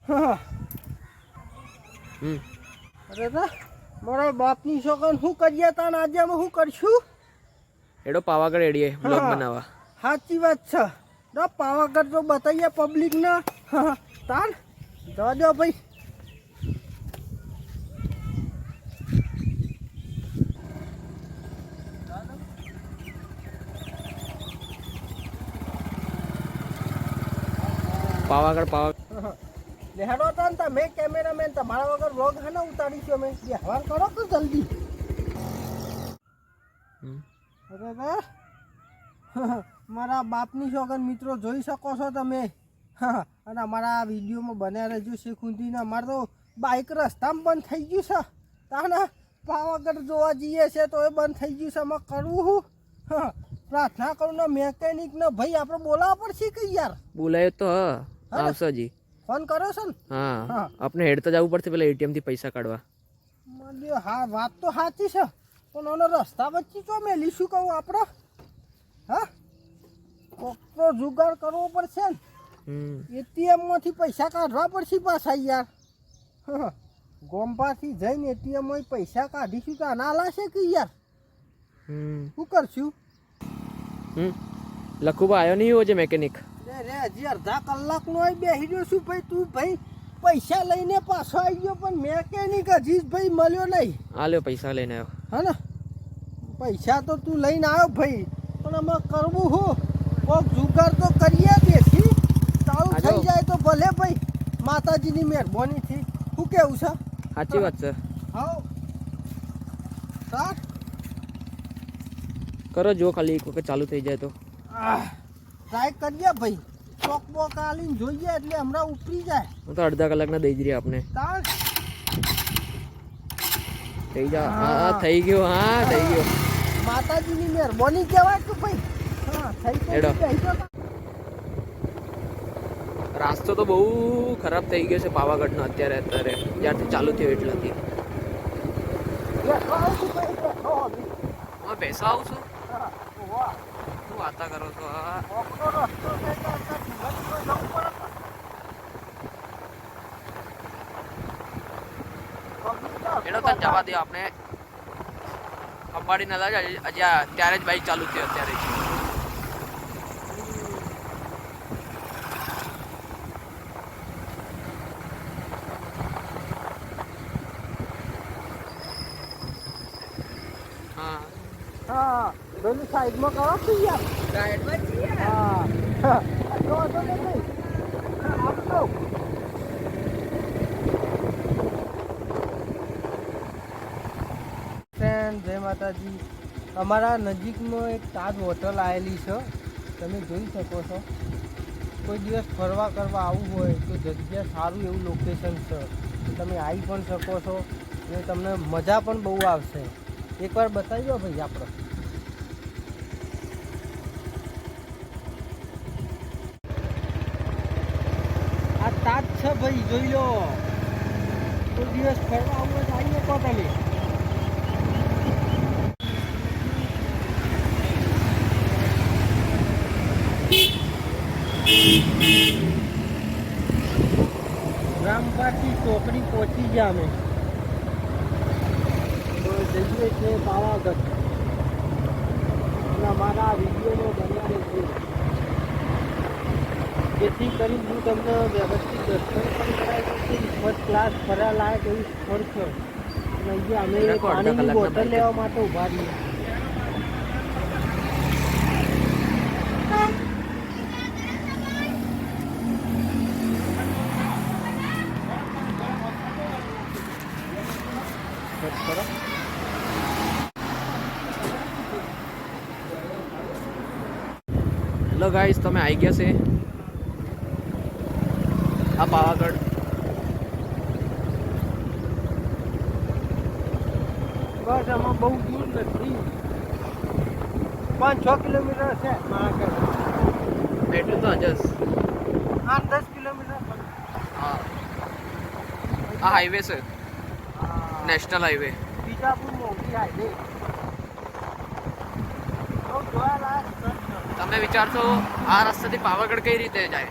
અરે તા મારા બાપની છોકરાને શું કરીએ તાન આજે અમે શું કરશું? એડો પાવાગઢ એડીએ બ્લોગ બનાવવા. સાચી વાત છે. પાવાગઢ તો બતાવીએ પબ્લિકને. તાન જવા દો ભાઈ. પાવાગઢ લેહાડો તાન તમે કેમેરામેન તમારા વગર વ્લોગ હે ને ઉતારીશું અમે. વ્યવહાર કરો તો જલ્દી. અરે વા મારા બાપની છોકરા મિત્રો જોઈ શકો છો તમે. અને અમારા આ વિડીયોમાં બન્યા રહેજો શેખુંદીને. અમારે તો બાઇક રસ્તામાં બંધ થઈ ગયું છે. તાને પાવાગઢ જોવા જઈએ છે તો એ બંધ થઈ ગયું છે. અમે કરવું હું પ્રાર્થના કરું ને મેકેનિકને ભાઈ આપણે બોલાવવા પડશે કે યાર. બોલાય તો આવશે જી. ફોન કર્યો છે ને? હા આપણે હેડ તો જવું પડશે પેલા એટીએમ થી પૈસા કાઢવા. હા વાત તો સાચી છે પણ ઓનો રસ્તા વચ્ચે તો મેલીશું કહું આપણે. હા કોકનો જુગાડ કરવો પડશે ને. એટીએમ માંથી પૈસા કાઢવા પડશે પાછા યાર. ગોમ્પાથી જઈને એટીએમ માં પૈસા કાઢીશું તો આના લાશે કે યાર. શું કરશું? લખુબા આવ્યો નહીં હોય મેકેનિક. રે હજી અડધા કલાકનો હોય બેસી રહ્યો છું ભાઈ. તું ભાઈ પૈસા લઈને પાછો આવી ગયો પણ મેકેનિક હજી ભાઈ મળ્યો નહીં. આલ્યો પૈસા લઈને આવ્યો. હા ને પૈસા તો તું લઈને આવ્યો ભાઈ પણ આમાં કરવું હું કોક જુગાર તો કરીએ દેશી ચાલુ થઈ જાય તો ભલે ભાઈ. માતાજીની મહેરબાનીથી. શું કેવું છે? સાચી વાત છે. હા સર કરો જો ખાલી એક વખત ચાલુ થઈ જાય તો ટ્રાય કરીએ ભાઈ. ચોક બોક આલીને જોઈએ એટલે હમણાં ઉપરી જાય. હું તો અડધા કલાકના દઈ જ રહ્યા આપણે. થઈ જા. હા થઈ ગયો. હા થઈ ગયો. માતાજીની મહેરબાની કહેવાય કે ભાઈ. હા થઈ ગયો. રાસ્તો તો બહુ ખરાબ થઈ ગયો છે પાવાગઢનો અત્યારે જ્યારથી ચાલુ થયો એટલાથી. હું બેસવા આવું છું. શું વાતા કરો છો? એનો તને જવા દે. આપણે અંબાડી ના હજી ત્યારે જ બાઈક ચાલુ થયો અત્યારે જ. હા પેલું સાઈડમાં કરો છો યાર. સાઈડમાં છીએ. હા જો તો નહીં આપતો. જય માતાજી. અમારા નજીકમાં એક તાજ હોટલ આવેલી છે. તમે જોઈ શકો છો. કોઈ દિવસ ફરવા કરવા આવવું હોય તો જગ્યા સારું એવું લોકેશન છે. તમે આવી પણ શકો છો અને તમને મજા પણ બહુ આવશે. એકવાર બતાવી દો ભાઈ આપણે. આ તાજ છે ભાઈ જોઈ લો. કોઈ દિવસ ફરવા આવવું હોય તો આવી શકો તમે. રામપાટી ચોકડી પહોંચી ગયા અમે. તો જઈએ છીએ પાવાગઢ. અને અમારા વિડીયોનો બન્યા રહેશે જેથી કરી હું તમને વ્યવસ્થિત દર્શન પણ કરાવી દઈશ. ફર્સ્ટ ક્લાસ ફરવા લાયક એવું સ્થળ છે. અને અહીંયા અમે પાણીની બોટલ લેવા માટે ઊભા રહીએ. હેલો ગાઈસ, તમે આવી ગયા છે આ પાવાગઢ. બસ આમાં બહુ દૂર નથી. 5-6 કિલોમીટર છે પાવાગઢ. એટલું તો હજસ 8-10 કિલોમીટર. હા, આ હાઈવે છે, નેશનલ હાઈવે. બીજાપુર મોટી હાઈવે. તમે વિચારશો આ રસ્તાથી પાવાગઢ કઈ રીતે જાય?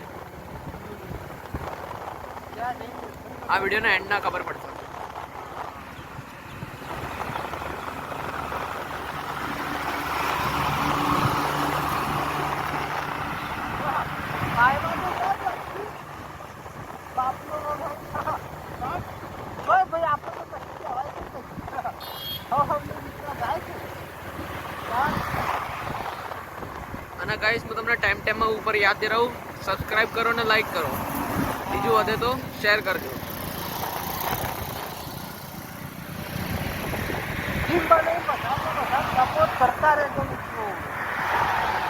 આ વિડીયોના એન્ડના ખબર પડશે. અને ગાઈસ હું તમને ટાઈમમાં ઉપર યાદ દેરાવું, સબસ્ક્રાઇબ કરો ને લાઈક કરો. બીજું વધે તો શેર કરજો. સપોર્ટ કરતા રહેજો મિત્રો.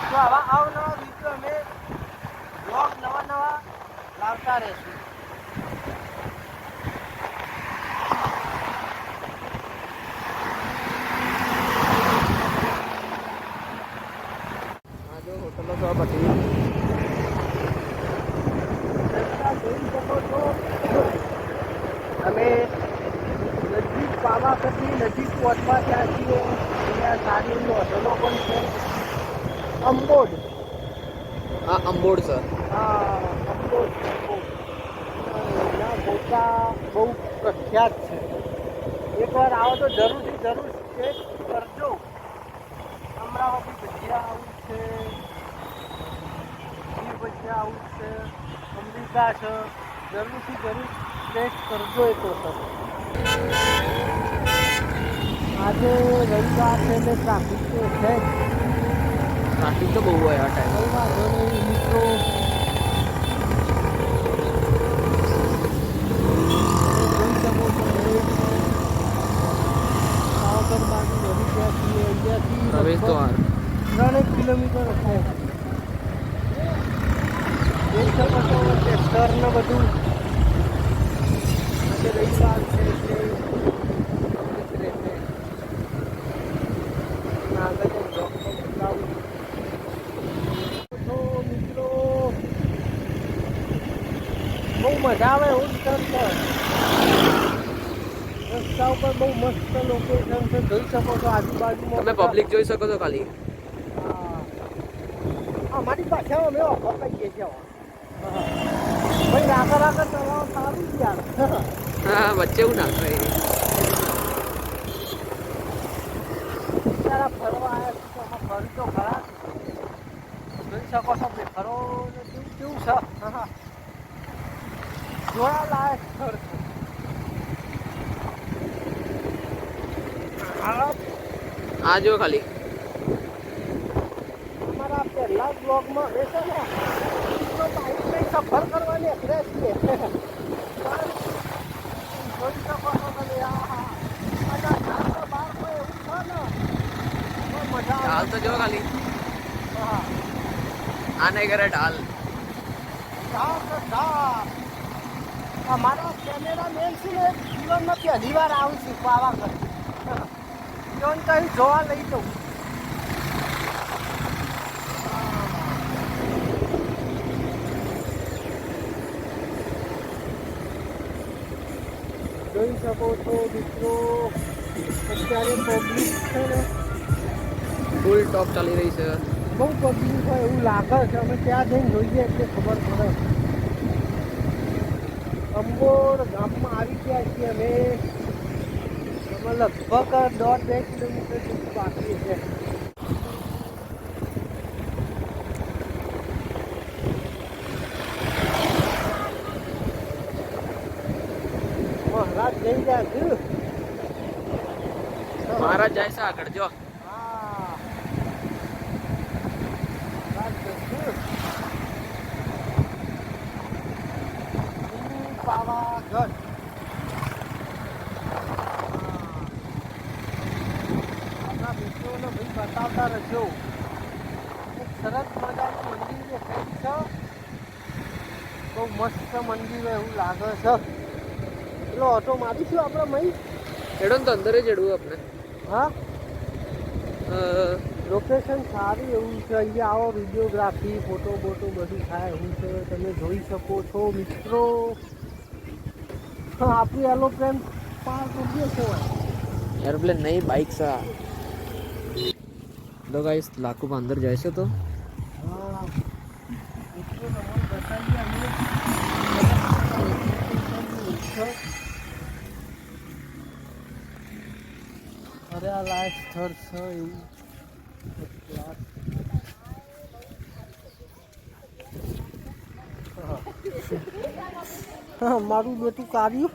તો આવા અવનવા વિડીયો અમે બ્લોગ નવા લાવતા રહેશું. હોટલો તો બધી અમે નજીક પાવાગઢની નજીક પહોંચવા ત્યાં છીએ. અહીંયા સારી એવી હોટલો પણ છે. અંબોડ, હા અંબોડ સર. હા અંબોડ. એના ગોટા બહુ પ્રખ્યાત છે. એકવાર આવો તો જરૂરથી જરૂર ટેસ્ટ કરજો. અમરાવતી ભજીયા આવું છે, ગીર ભજીયા આવું છે, અમૃતા છે. જરૂરથી જરૂર ટેસ્ટ કરજો એક વખત. આજે રવિવાર છે એટલે ટ્રાફિક તો છે જ. ટ્રાફિક તો બહુ હોય આ ટાઈમ. કંઈ વાંધો નહીં મિત્રો. પાવાગઢ બાજુ વળી ગયા છીએ. અહીંયાથી પ્રવેશ દ્વાર 3 કિલોમીટર છે. જોઈ શકો છો ટ્રેક્ટર ને બધું. આજે રવિવાર છે એટલે પબ્લિક રહેશે. અને આગળ તો બ્લોક તો બતાવું. તો મિત્રો બહુ મજા આવે એવું સ્થળ છે. રસ્તા ઉપર બહુ મસ્ત લોકેશન છે. જોઈ શકો છો આજુબાજુમાં તમે પબ્લિક જોઈ શકો છો ખાલી. હા. અમારી ભાષામાં અમે ઓફર કહીએ છીએ. ભાઈ આગળ આગળ ચલાવો સારું જ યાર. હા વચ્ચે એવું ના થાય. બિચારા ફરવા આવ્યા છે તો આમાં ફરી તો ખરા. જોઈ શકો છો કે ફરો ને કેવું છે. જોવા લાયક સ્થળ છે. આ જો ખાલી. અમારા પહેલા બ્લોગમાં એ છે ને બાઈક લઈ સફર કરવાની અઘરા છીએ. જોઈ શકો છો તમે. બહાર કોઈ એવું છે ને તો મજા ઢાલ આવે. તો જો ખાલી. હા આ નહીં કરે ઢાલ. અમારો કેમેરા મેન છે ને જીવનમાં પહેલી વાર આવું છું પાવાગઢ. જોન કઈ જોવા લઈ જવું. જોઈ શકો છો મિત્રો અત્યારે પબ્લિક છે ને ફૂલ ટોપ ચાલી રહી છે. બહુ પબ્લિક હોય એવું લાગે છે. અમે ત્યાં જઈને જોઈએ એટલે ખબર પડે. અંબોડ ગામમાં આવી ગયા છીએ અમે. લગભગ 1.5-2 કિલોમીટર જેટલું બાકી છે. મહારાજ જઈ રહ્યા છે. મહારાજ જાય છે આગળ જો. હા મહારાજ જશે. પાવાગઢ. આપણા મિત્રોને ભાઈ બતાવતા રહેજો. એક સરસ મજાનું મંદિર દેખાય છે. બહુ મસ્ત મંદિર એવું લાગે છે. પેલો ઓટો મારીશું આપણે મહી. હેડો ને તો અંદર જ હેડવું આપણે. હા લોકેશન સારું એવું છે. અહીંયા આવો વિડીયોગ્રાફી ફોટો બોટો બધું થાય એવું છે. તમે જોઈ શકો છો મિત્રો. આપણું એરોપ્લેન પાર કરીએ છે. એરોપ્લેન નહીં બાઇક છે. તો ગાઈસ લાખો અંદર જાય છે તો હા મિત્રો તમને બતાવીએ અમે છે. અરે આ લાયક સ્થળ છે એવું. હા મારું બેટું કાર્યું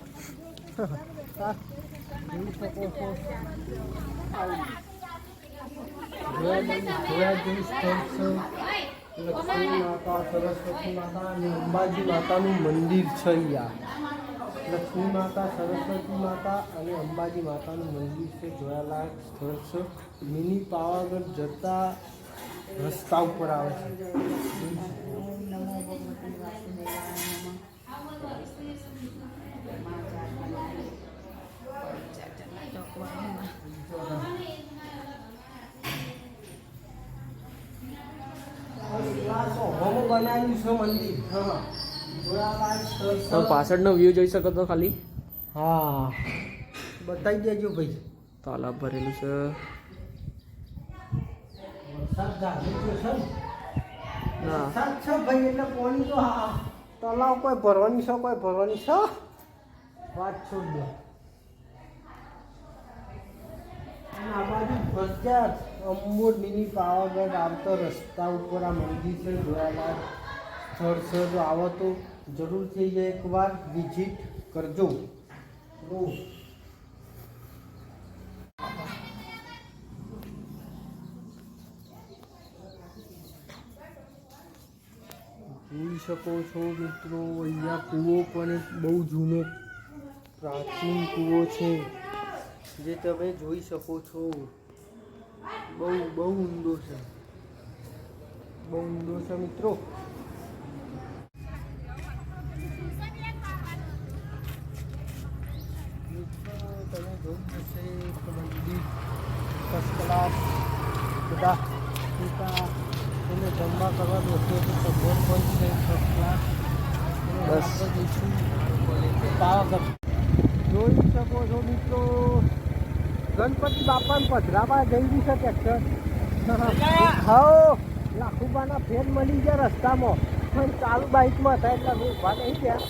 જોઈ શકો છો. જોયા જેવું સ્થળ છે. લક્ષ્મી માતા, સરસ્વતી માતા અને અંબાજી માતાનું મંદિર છે અહીંયા. લક્ષ્મી માતા, સરસ્વતી માતા અને અંબાજી માતાનું મંદિર છે. જોયાલાયક સ્થળ છે. મિની પાવાગઢ જતા રસ્તા ઉપર આવે છે. બનાવ્યું છે મંદિર. હા જોયાલાયક સ્થળ છે. તમે પાછળનો વ્યૂ જોઈ શકો તો ખાલી. હા બતાવી દેજો ભાઈ. તાલાબ ભરેલું છે. વરસાદ જાગી ગયો છે ને? ના વરસાદ છે ભાઈ એટલે પાણી તો હા તલાવ કોઈ ભરવાની છે કોઈ ભરવાની છે વાત છોડ દો. અને આ બાજુ પ્રખ્યાત અંબોડ મિની પાવાગઢ આવતા રસ્તા ઉપર આ મંદિર છે. જોયાલાયક સ્થળ છે. જો આવો તો જરૂરથી એકવાર વિઝિટ કરજો. જોઈ શકો છો મિત્રો અહીંયા કૂવો પણ એક બહુ જૂનો પ્રાચીન કૂવો છે જે તમે જોઈ શકો છો. બહુ ઊંડો છે. બહુ ઊંડો છે મિત્રો. તમે જોયું હશે મંદિર ફર્સ્ટ ક્લાસ. બધા પિતા એને જમવા કરવા બેસે તો સગવડ પણ છે ફર્સ્ટ ક્લાસ. બસ જઈશું પાવાગઢ. જોઈ શકો છો મિત્રો ગણપતિ બાપાને પધરાવા જઈ રહી છે ટ્રેક્ટર. હા લાખુબાના ફેર મળી ગયા રસ્તામાં પણ ચાલુ બાઇકમાં હતા એટલે અમે ઊભા નહીં ગયા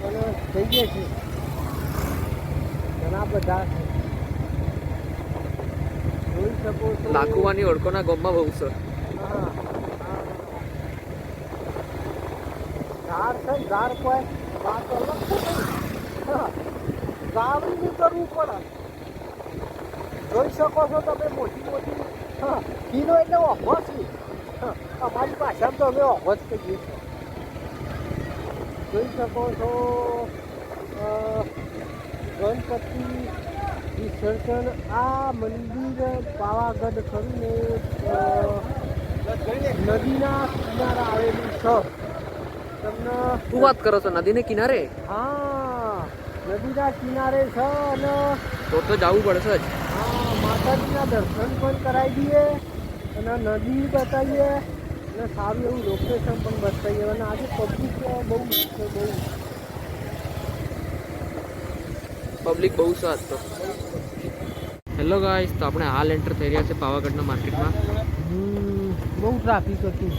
અને જઈએ છીએ. ઘણા બધા છે. જોઈ શકો છો લાખુવાની ઓળખોના ગામમાં બહુ છે. હા ઝાડ છે ઝાડ કોઈ વાત અલગ છે. ગાડી નહીં કરવું પડે. જોઈ શકો છો તમે મોટી મોટી કિલો એટલે ઓભો છે. અમારી ભાષામાં તો અમે ઓભો જ કહીએ છીએ. જોઈ શકો છો ગણપતિ વિસર્જન. આ મંદિર પાવાગઢ કરીને નદીના કિનારે આવેલું છે. તમને શું વાત કરો છો? નદીને કિનારે? હા નદીના કિનારે છે અને તો જવું પડશે જ. હા માતાજીના દર્શન પણ કરાવી દઈએ અને નદી બતાવીએ અને સારું એવું લોકેશન પણ બતાવીએ. અને આજે પબ્લિક બહુ છે. પબ્લિક બહુ છે આજ તો. હેલો ગાઈસ, તો આપણે હાલ એન્ટર થઈ રહ્યા છે પાવાગઢના માર્કેટમાં. બહુ ટ્રાફિક હતું.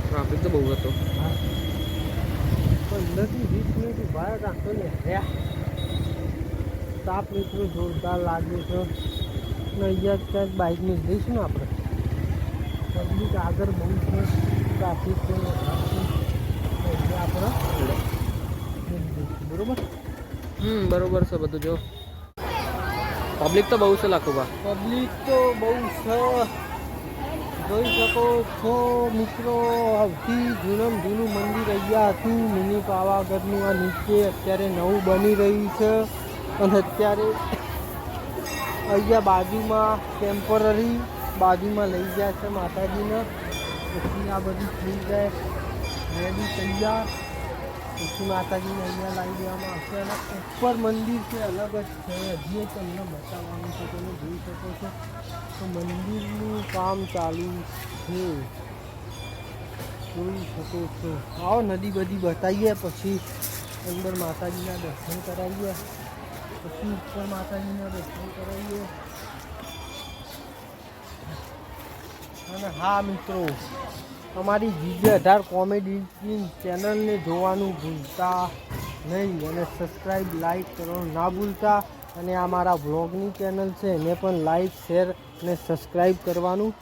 ટ્રાફિક તો બહુ હતો. 15 થી 20 મિનિટ ઉભા રાખતો ને તાપ મિત્રો જોરદાર લાગે છે. અને અહીંયા ક્યાંક બાઇકને જઈશું ને આપણે. પબ્લિક આગળ બહુ છે. ટ્રાફિક પણ આપણે બરોબર. બરોબર છે બધું. જો પબ્લિક તો બહુ છે લાખુબા. પબ્લિક તો બહુ છે. જોઈ શકો છો મિત્રો સૌથી જૂનું મંદિર અહીંયા હતું મિની પાવાગઢનું. આ નીચે અત્યારે નવું બની રહ્યું છે અને અત્યારે અહીંયા બાજુમાં ટેમ્પરરી બાજુમાં લઈ ગયા છે માતાજીને. પછી આ બધું થઈ જાય રેડી તૈયાર. પછી માતાજીને અહીંયા લાવી દેવામાં આવશે અને ઉપર મંદિર છે અલગ જ છે. હજી તમને બતાવવાનું છે. તમે જોઈ શકો છો તો મંદિરનું કામ ચાલુ છે. જોઈ શકો છો. આવો નદી બધી બતાવીએ પછી અંદર માતાજીના દર્શન કરાવીએ. પછી ઉપર માતાજીના દર્શન કરાવીએ. અને હા મિત્રો અમારી GJ18 કોમેડી ચેનલને જોવાનું ભૂલતા નહીં અને સબસ્ક્રાઈબ લાઈક કરવાનું ના ભૂલતા અને આ મારા વ્લોગની ચેનલ છે એને પણ લાઈક શેર અને સબસ્ક્રાઈબ કરવાનું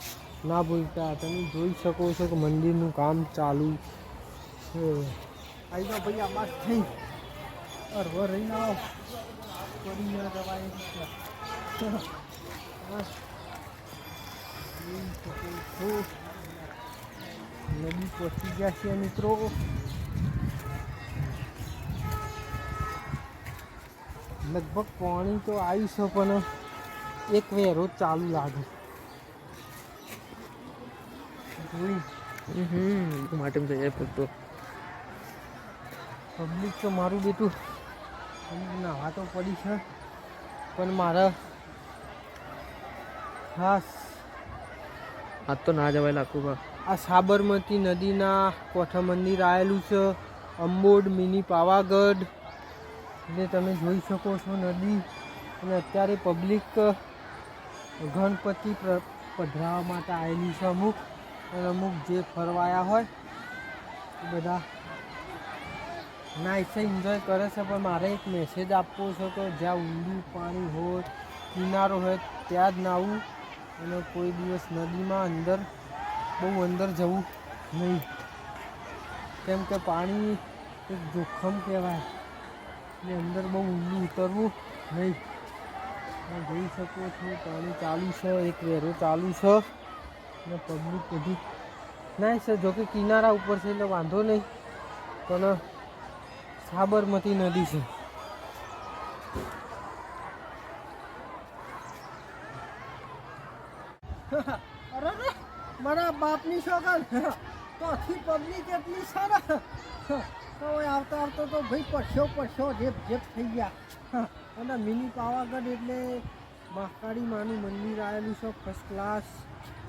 ના ભૂલતા. તમે જોઈ શકો છો કે મંદિરનું કામ ચાલુ છે. આવી જાઓ ભાઈ, આ બાદ થઈ અરવર રહીને આવો પડી ના જવાય. નદી પહોંચી ગયા છે મિત્રો. લગભગ પાણી તો આવ્યું છે પણ એક વેરો ચાલુ લાગે. માટે તો પબ્લિક તો મારું બેટું નાવા તો પડી છે પણ મારા ખાસ હાથ તો ના જવાય લાખું બા. આ સાબરમતી નદીના કોઠા મંદિર આવેલું છે. અંબોડ મિની પાવાગઢ એટલે તમે જોઈ શકો છો નદી. અને અત્યારે પબ્લિક ગણપતિ પધરાવવા માટે આવેલી છે અમુક, અને અમુક જે ફરવાયા હોય એ બધા નાઈસ એન્જોય કરે છે. પણ મારે એક મેસેજ આપવો છે કે જ્યાં ઊંડું પાણી હોય, કિનારો હોય ત્યાં જ નાવું અને કોઈ દિવસ નદીમાં અંદર બહુ અંદર જવું નહીં, કેમ કે પાણી એક જોખમ કહેવાય એટલે અંદર બહુ ઊંડું ઉતરવું નહીં. જોઈ શકો છો પાણી ચાલુ છે, એક વેરો ચાલુ છે અને પબ્લિક બધી નાઈસ છે. જોકે કિનારા ઉપર છે એટલે વાંધો નહીં, પણ સાબરમતી નદી છે. અરે મારા બાપની છોકર તો આથી પબ્લિક એટલી સારા તો આવતા આવતા તો ભાઈ પડશો જેપ થઈ ગયા. અને મિની પાવાગઢ એટલે મહાકાળી માનું મંદિર આવેલું છે ફર્સ્ટ ક્લાસ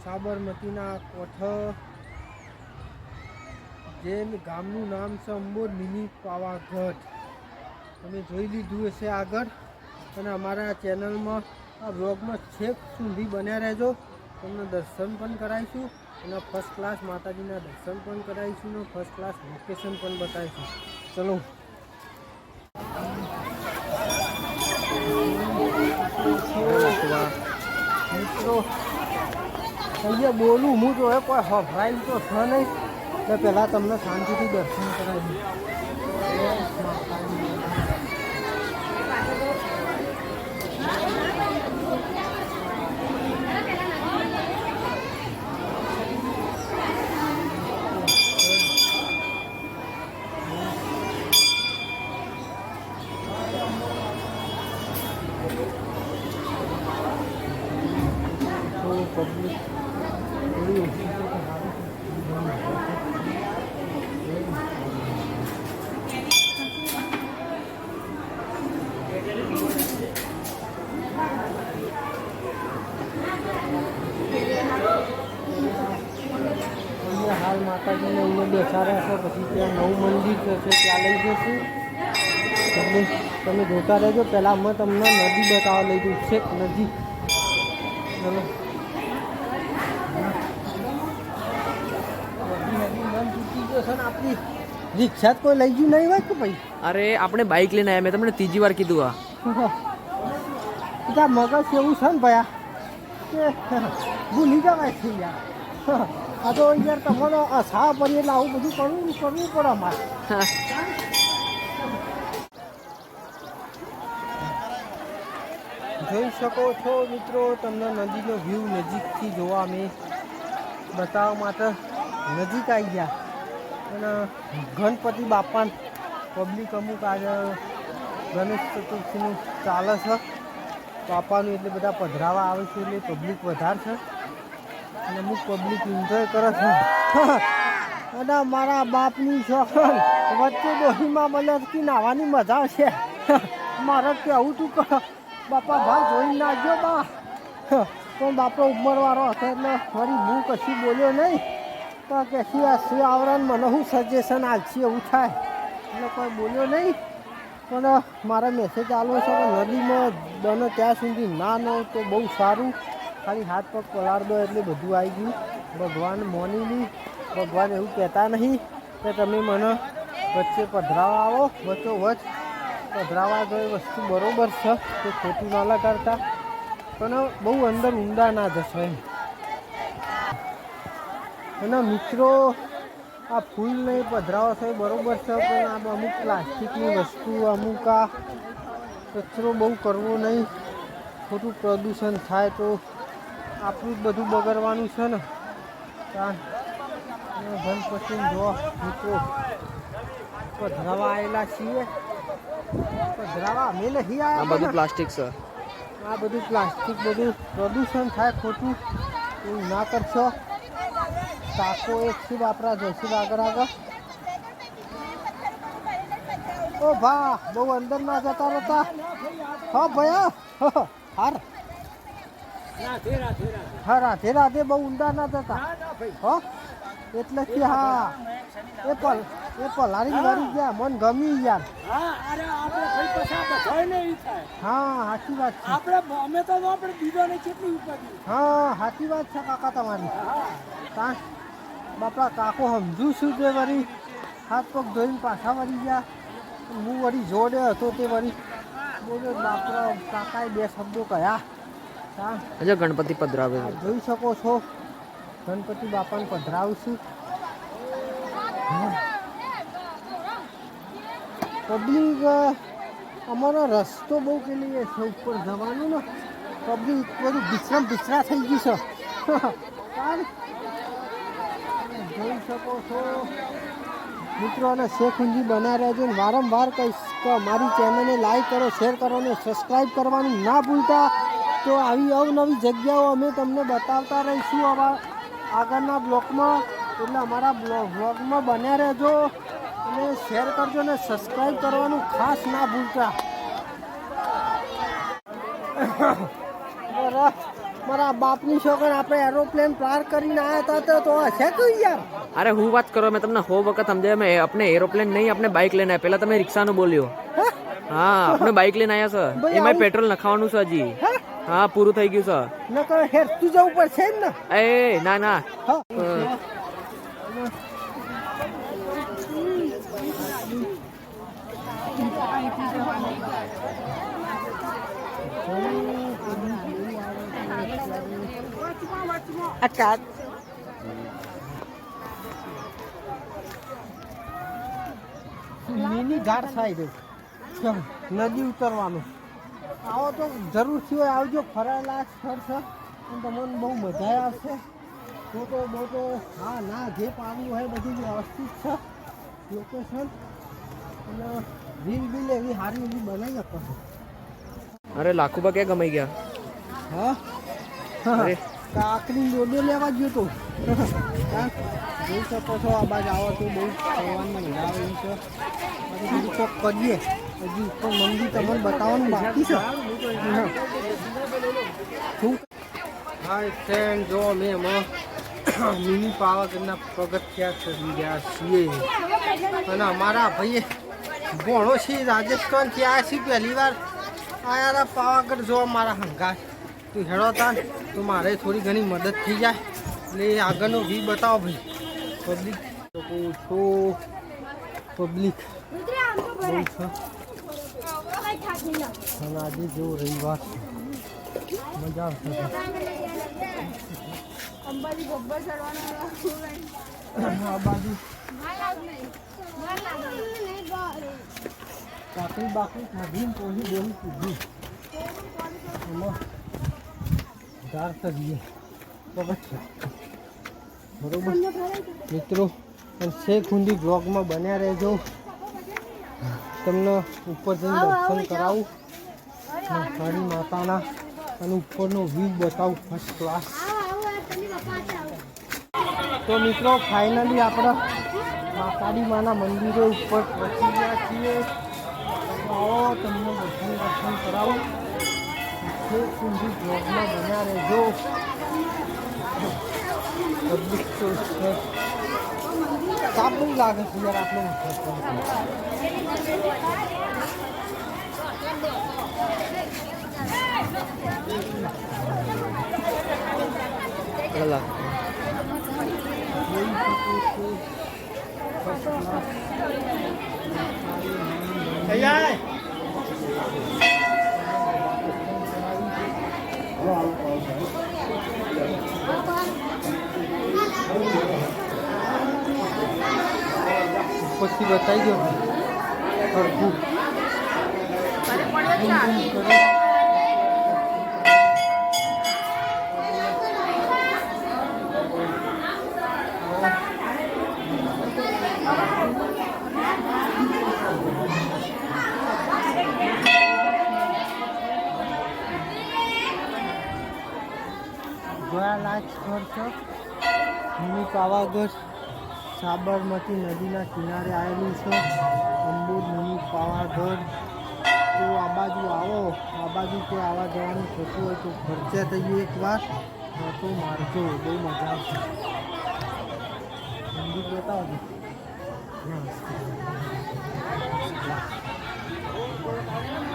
સાબરમતીના કોઠ. જે ગામનું નામ છે અંબોડ મિની પાવાગઢ. તમે જોઈ લીધું હશે આગળ. અને અમારા ચેનલમાં આ બ્લોગમાં છેક સુધી બન્યા રહેજો. તમને દર્શન પણ કરાવીશું અને ફર્સ્ટ ક્લાસ માતાજીના દર્શન પણ કરાવીશું અને ફર્સ્ટ ક્લાસ લોકેશન પણ બતાવીશું. ચલો મિત્રો, અહીંયા બોલું હું તો એ કોઈ હફરાઈ તો છે નહીં એટલે પહેલાં તમને શાંતિથી દર્શન કરાવી દઉં. પબ્લિક થોડી ઓછી છે તો સારું છે. હાલ માતાજીને અહીંયા બેસાડ્યા છે, પછી ત્યાં નવું મંદિર છે ત્યાં લઈ જશું. તમે જોતા રહેજો. પહેલાં અમે તમને નદી બતાવવા લઈ જઈશ, છેક નદી. ચલો આપણી રિક્ષા કોઈ લઈ ગયું નહીં હોય કે ભાઈ? અરે આપણે બાઇક લઈને આવ્યા, મેં તમને ત્રીજી વાર કીધું. આ મગજ એવું છે ને ભયા કે ભૂલી જવાય છે યાર. આ તો યાર તમારો અસા પડી એટલે આવું બધું કરવું પડે અમારે. જોઈ શકો છો મિત્રો, તમને નદીનો વ્યૂ નજીકથી જોવા અમે બતાવવા માટે નજીક આવી ગયા. અને ગણપતિ બાપા પબ્લિક અમુક આજે ગણેશ ચતુર્થીનું ચાલે છે બાપાનું, એટલે બધા પધરાવા આવે છે એટલે પબ્લિક વધારે છે અને અમુક પબ્લિક એન્જોય કરે છે. અને મારા બાપની છોકર વચ્ચે ડોહીમાં મલકી નાહવાની મજા છે. મારે કેવું તું બાપા ભાઈ જોઈ નાખજો બા. પણ બાપો ઉંમરવાળો હતો એટલે ફરી હું કશું બોલ્યો નહીં. તો કે શું આવરણ મને શું સજેશન આલશે એવું થાય એટલે કોઈ બોલ્યો નહીં. પણ મારા મેસેજ આલો છે કે નદીમાં બને ત્યાં સુધી ના ન તો બહુ સારું. ખાલી હાથ પગ પલાળ દો એટલે બધું આવી ગયું. ભગવાન મોની લી ભગવાન એવું કહેતા નહીં કે તમે મને વચ્ચે પધરાવા આવો વચ્ચોવચ પધરાવા જો એ વસ્તુ બરાબર છે તે ખોટું ના લગાડતા પણ બહુ અંદર ઊંડા ના જશો એમ. અને મિત્રો આ ફૂલ નહીં પધરાવો છો એ બરાબર છે પણ આ અમુક પ્લાસ્ટિકની વસ્તુ અમુક આ કચરો બહુ કરવો નહીં, ખોટું પ્રદૂષણ થાય તો આપણું જ બધું બગડવાનું છે ને. ગણપતિ જો મિત્રો પધરાવા આવેલા છીએ, પધરાવા અમે નહીં આ બધું આવ્યા. પ્લાસ્ટિક છે. આ બધું પ્લાસ્ટિક બધું પ્રદૂષણ થાય ખોટું એવું ના કરશો. કાકો એક શું વાપરા જઈશું આગળ આગળ. ઓ ભા બહુ અંદર ના જતા રહેતા. હા ભયા હાર હા રાધે રાધે બહુ ઊંડા ના જતા. હો એટલે કે હા એ પલારી મરી ગયા મન ગમી યાર. હા સાચી વાત છે. હા સાચી વાત છે કાકા તમારી. બાપા કાકો સમજુ છું તે વળી હાથ પગ ધોઈને પાછા વળી ગયા. હું વળી જોડે હતો તે વળી બોલે બાપરા કાકાએ બે શબ્દો કહ્યા. હજુ ગણપતિ પધરાવે છે. જોઈ શકો છો ગણપતિ બાપાને પધરાવશું. પબ્લિક અમારો રસ્તો બહુ પેલી છે ઉપર જવાનું ને પબ્લિક બધું બિછરા થઈ ગયું છે. જોઈ શકો છો મિત્રો અને શેખ ઊંજી બન્યા રહેજો ને વારંવાર કહીશ કે અમારી ચેનલને લાઈક કરો, શેર કરો અને સબસ્ક્રાઈબ કરવાનું ના ભૂલતા. તો આવી અવનવી જગ્યાઓ અમે તમને બતાવતા રહીશું આગળના બ્લોગમાં. એટલે અમારા બ્લોગમાં બન્યા રહેજો અને શેર કરજો ને સબસ્ક્રાઈબ કરવાનું ખાસ ના ભૂલતા. મારા બાપની છોકરા આપણે એરોપ્લેન પાર કરીને આવ્યા હતા તો હશે તું યાર. અરે હું વાત કરો મેં તમને 100 વખત સમજાય. મેં આપણે એરોપ્લેન નહીં આપણે બાઇક લઈને આવ્યા. પેલા તમે રિક્ષાનું બોલ્યો. હા આપણે બાઇક લઈને આવ્યા છે. એમાં પેટ્રોલ નખાવાનું છે હજી. હા પૂરું થઈ ગયું છે. નકર હેર તું જવું પડશે એમ ને. એ ના ના મિની ઘાટ સાઈડ નદી ઉતરવાનું. આવો તો જરૂરથી હોય આવજો. ફરાયેલા સ્થળ છે અને તમને બહુ મજા આવશે. ફોટો બોટો હા ના જે પાડવું હોય બધું વ્યવસ્થિત છે લોકેશન. અને રીલ બિલ એવી સારી એવી બનાવી શકો છો. અરે લાખુબા ક્યાં ગમાઈ ગયા? હા અરે કાકડી લોડો લેવા ગયો તો. જોઈ શકો છો આ બાજુ આવો તો બહુ ફરવાની મજા આવે એમ છે. બધું ચોક કરીએ હજી ઉપર મંદિર તમને બતાવવાનું બાકી છે. હા ફ્રેન્ડ જો અમે એમાં મિની પાવાગઢના પગથિયા ચડી ગયા છીએ. અને અમારા ભાઈએ ભણો છે રાજસ્થાનથી આવ્યા છીએ પહેલી વાર આયા હતા પાવાગઢ જો મારા હંગાર. તું હેડો તા તો મારે થોડી ઘણી મદદ થઈ જાય એટલે આગળનો વ્યૂ બતાવો ભાઈ. પબ્લિક તો પબ્લિક બહુ છે. અને આજે જેવો રવિવાર મજા આવશે. આ બાજુ કાકડી બાકડી ખાધીને પોલી બોલી કીધી એમાં ધાર કરીએ બરોબર મિત્રો. અને શેખ ઊંડી બ્લોગમાં બન્યા રહેજો. તમને ઉપર જઈને દર્શન કરાવું કાળી માતાના અને ઉપરનો વ્યૂ બતાવું ફર્સ્ટ ક્લાસ. તો મિત્રો ફાઇનલી આપણે કાળી માના મંદિરે ઉપર પહોંચી ગયા છીએ. આવો તમને દર્શન કરાવું. શેખ ઊંડી બ્લોગમાં બન્યા રહેજો. પબ્લિક તો સાપ બહુ લાગે છે યાર આપણે. જોઈ શકો પછી બતાવી દો સરખું લાખ ખર્ચ મિની પાવાગઢ સાબરમતી નદીના કિનારે આવેલું છે. અંબુર મિની પાવાગઢ. તો આ બાજુ આવો, આ બાજુ કોઈ આવા જવાનું થતું હોય તો ખર્ચે થઈએ એકવાર તો મારજો, બહુ મજા આવશે. મંદિર બતાવો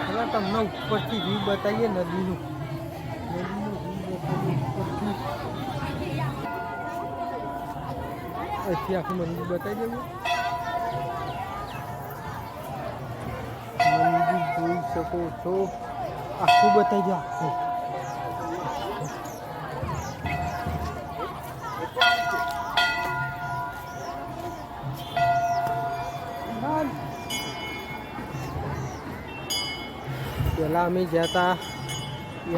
હવે તમને ઉપરથી વ્યૂ બતાવીએ નદીનું. અહીંથી આખું મંદિર બતાવી દઈએ. મંદિર જોઈ શકો છો, આખું બતાવી દો આખું. પેલા અમે ગયા હતા,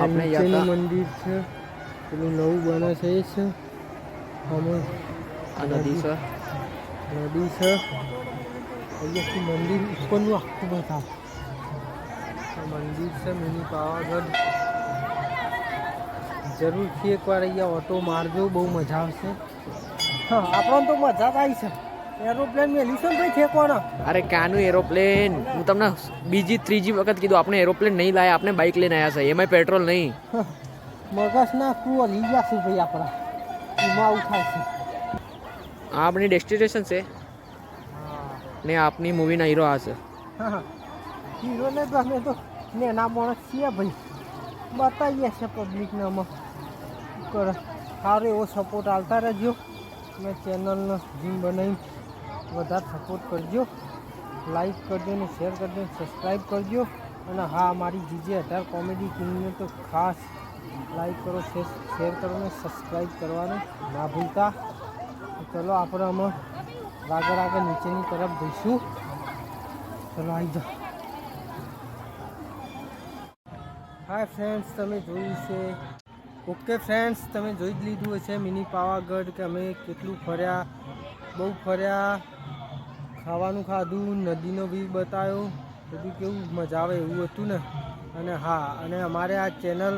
આપણે ગયા હતા. મંદિર છે પેલું નવું બને છે એ છે. અમે આ નદી છે, નદી છે અહીંયાથી મંદિર ઉપરનું આખું બતાવ. આ મંદિર છે મિની પાવાગઢ. જરૂરથી એકવાર અહીંયા ઓટો મારજો, બહુ મજા આવશે. હા, આપણને તો મજા જ આવી છે. એરોપ્લેન મેલી છે ને ભાઈ ઠેકવાના. અરે ક્યાંનું એરોપ્લેન? હું તમને બીજી ત્રીજી વખત કીધું, આપણે એરોપ્લેન નહીં લાયા, આપણે બાઇક લઈને આવ્યા છે, એમાંય પેટ્રોલ નહીં. મગજ ના કુવો લઈ જશે ભાઈ આપણા, એમાં આવું થાય છે. આ આપણી ડેસ્ટિનેશન છે ને આપની મૂવીના હીરો આ છે. હીરો ને તો અમે તો નેના માણસ છીએ ભાઈ, બતાવીએ છે પબ્લિકને. અમે કરે સારો એવો સપોર્ટ આવતા રહેજો અને ચેનલને જીમ બનાવી વધારે સપોર્ટ કરજો. લાઈક કરજો ને શેર કરજો ને સબસ્ક્રાઈબ કરજો. અને હા, મારી GJ18 કોમેડી કિંગને તો ખાસ લાઈક કરો, શેર કરો ને સબસ્ક્રાઈબ કરવાનું ના ભૂલતા. ચલો આપણે અમે આગળ નીચેની તરફ જઈશું. ચલો આવી જાઓ. હાય ફ્રેન્ડ્સ, તમે જોયું છે. ઓકે ફ્રેન્ડ્સ, તમે જોઈ જ લીધું હશે મિની પાવાગઢ કે અમે કેટલું ફર્યા, બહુ ફર્યા. ખાવાનું ખાધું, નદીનો વ્યૂ બતાવ્યો, બધું કેવું મજા આવે એવું હતું ને. અને હા, અને અમારે આ ચેનલ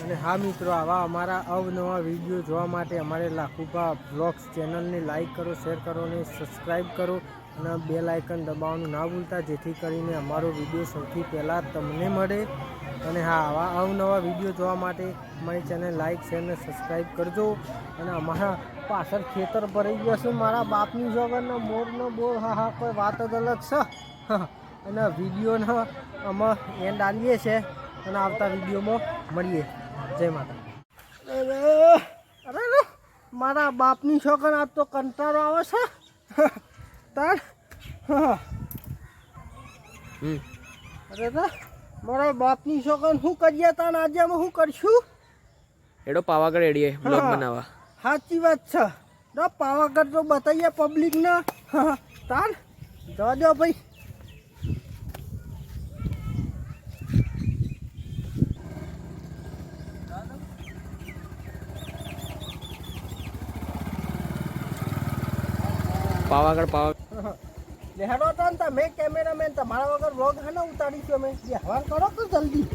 અને હા મિત્રો, આવા અમારા અવનવા વિડીયો જોવા માટે અમારે લાખુભા બ્લોગ્સ ચેનલને લાઈક કરો, શેર કરો અને સબસ્ક્રાઈબ કરો. અને બેલ આઇકન દબાવવાનું ના ભૂલતા, જેથી કરીને અમારો વિડીયો સૌથી પહેલાં તમને મળે. અને હા, આવા અવનવા વિડીયો જોવા માટે અમારી ચેનલ લાઈક શેર અને સબસ્ક્રાઈબ કરજો. અને અમારા પાછળ ખેતર ભરાઈ ગયો છે મારા બાપની જગરનો મોરનો બોર. હા હા, કોઈ વાત જ અલગ છે. અને વિડીયોનો અમે એન્ડ આવીએ છીએ અને આવતા વિડીયોમાં મળીએ. જય માતા. અરે મારા બાપની છોકરા આજ તો કંટાળો આવે છે. તાર અરે મારા બાપની છોકરા શું કરીએ તાન આજે અમે શું કરશું? એડો પાવાગઢ એડીએ બ્લોગ બનાવવા. સાચી વાત છે. પાવાગઢ તો બતાવીએ પબ્લિકને. તાર જવા દો ભાઈ. પાવાગઢ લેહરો હતા ને તમે કેમેરામેન, તમારા વગર વ્લોગ હે ને ઉતારીશું અમે. વ્યવહાર કરો તો જલ્દી.